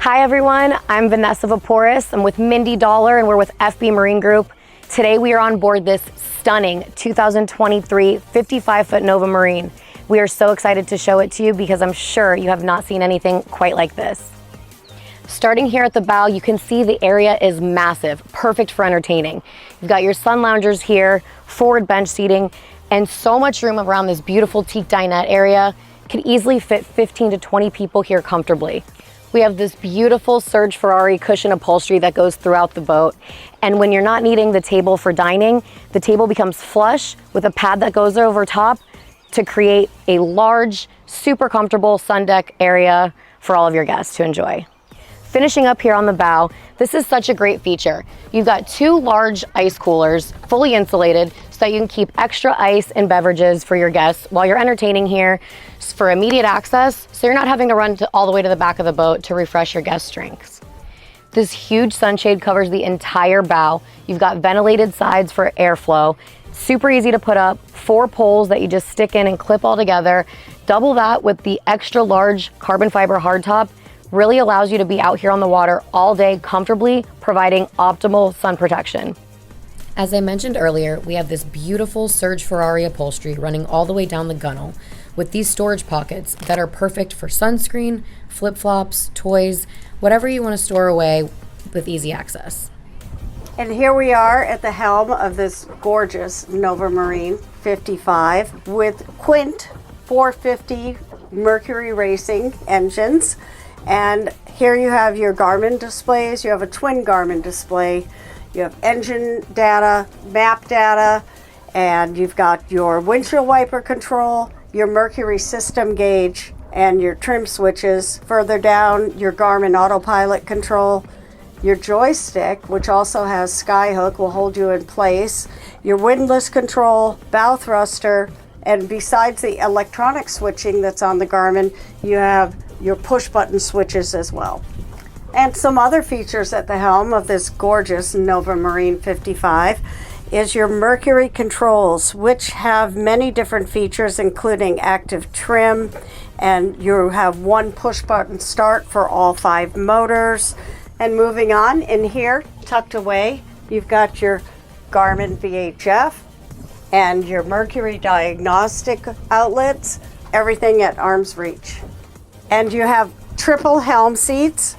Hi everyone, I'm Vanessa Vaporis. I'm with Mindy Dollar and we're with FB Marine Group. Today we are on board this stunning 2023 55-foot Novamarine. We are so excited to show it to you because I'm sure you have not seen anything quite like this. Starting here at the bow, you can see the area is massive, perfect for entertaining. You've got your sun loungers here, forward bench seating, and so much room around this beautiful teak dinette area. Could easily fit 15 to 20 people here comfortably. We have this beautiful Serge Ferrari cushion upholstery that goes throughout the boat. And when you're not needing the table for dining, the table becomes flush with a pad that goes over top to create a large, super comfortable sun deck area for all of your guests to enjoy. Finishing up here on the bow, this is such a great feature. You've got two large ice coolers, fully insulated, so that you can keep extra ice and beverages for your guests while you're entertaining here for immediate access, so you're not having to run all the way to the back of the boat to refresh your guests' drinks. This huge sunshade covers the entire bow. You've got ventilated sides for airflow. Super easy to put up, 4 poles that you just stick in and clip all together. Double that with the extra large carbon fiber hardtop. Really allows you to be out here on the water all day comfortably, providing optimal sun protection. As I mentioned earlier, we have this beautiful Serge Ferrari upholstery running all the way down the gunnel with these storage pockets that are perfect for sunscreen, flip-flops, toys, whatever you want to store away with easy access. And here we are at the helm of this gorgeous Novamarine 55 with Quint 450 Mercury racing engines. And here you have your Garmin displays. You have a twin Garmin display. You have engine data, map data, and you've got your windshield wiper control, your Mercury system gauge, and your trim switches. Further down, your Garmin autopilot control, your joystick, which also has skyhook, will hold you in place, your windlass control, bow thruster, and besides the electronic switching that's on the Garmin, you have your push button switches as well. And some other features at the helm of this gorgeous Novamarine 55 is your Mercury controls, which have many different features, including active trim, and you have one push button start for all 5 motors. And moving on, in here, tucked away, you've got your Garmin VHF and your Mercury diagnostic outlets, everything at arm's reach. And you have triple helm seats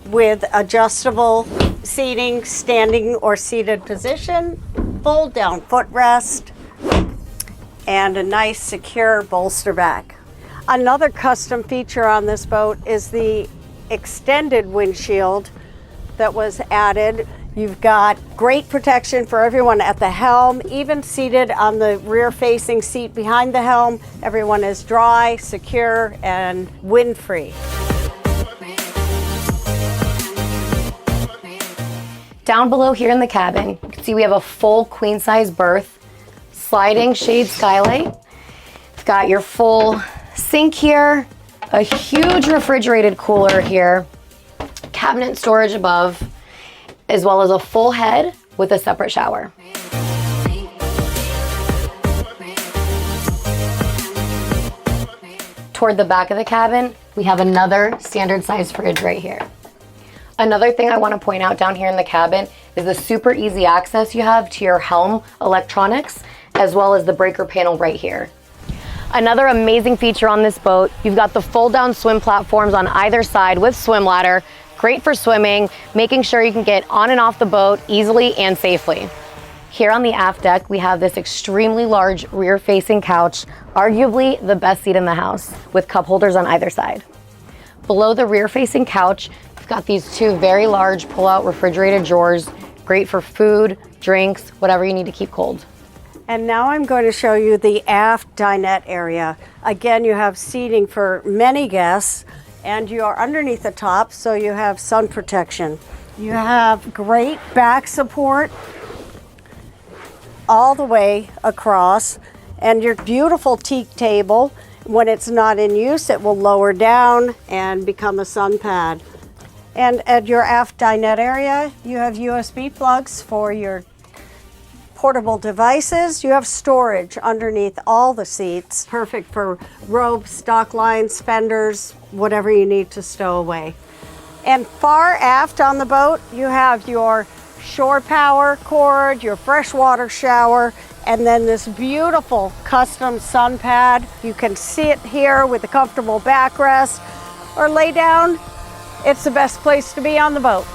with adjustable seating, standing or seated position, fold down footrest, and a nice secure bolster back. Another custom feature on this boat is the extended windshield that was added. You've got great protection for everyone at the helm, even seated on the rear-facing seat behind the helm. Everyone is dry, secure, and wind-free. Down below here in the cabin, you can see we have a full queen-size berth, sliding shade skylight. You've got your full sink here, a huge refrigerated cooler here, cabinet storage above, as well as a full head with a separate shower. Toward the back of the cabin, we have another standard size fridge right here. Another thing I want to point out down here in the cabin is the super easy access you have to your helm electronics, as well as the breaker panel right here. Another amazing feature on this boat, you've got the fold down swim platforms on either side with swim ladder, great for swimming, making sure you can get on and off the boat easily and safely. Here on the aft deck, we have this extremely large rear-facing couch, arguably the best seat in the house, with cup holders on either side. Below the rear-facing couch, we've got these 2 very large pull-out refrigerated drawers, great for food, drinks, whatever you need to keep cold. And now I'm going to show you the aft dinette area. Again, you have seating for many guests, and you are underneath the top, so you have sun protection. You have great back support all the way across, and your beautiful teak table. When it's not in use, it will lower down and become a sun pad. And at your aft dinette area, you have USB plugs for your portable devices. You have storage underneath all the seats, perfect for ropes, dock lines, fenders, whatever you need to stow away. And far aft on the boat, you have your shore power cord, your freshwater shower, and then this beautiful custom sun pad. You can sit here with a comfortable backrest or lay down. It's the best place to be on the boat.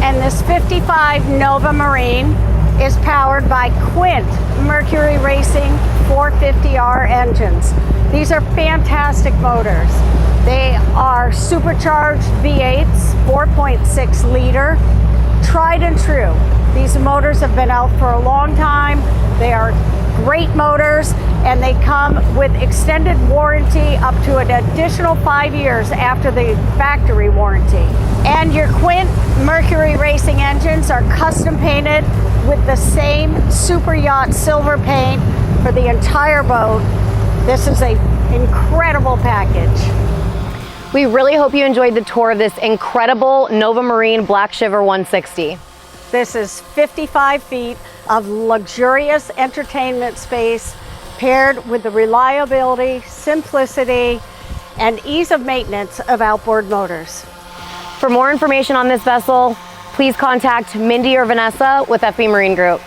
And this 55 Novamarine is powered by Quint Mercury Racing 450R engines. These are fantastic motors. They are supercharged V8s, 4.6 liter, tried and true. These motors have been out for a long time. They are great motors, and they come with extended warranty up to an additional 5 years after the factory warranty. And your Quint Mercury Racing engines are custom painted with the same Super Yacht silver paint for the entire boat. This is an incredible package. We really hope you enjoyed the tour of this incredible Novamarine Black Shiver 160. This is 55 feet of luxurious entertainment space paired with the reliability, simplicity, and ease of maintenance of outboard motors. For more information on this vessel, please contact Mindy or Vanessa with FIVE Marine Group.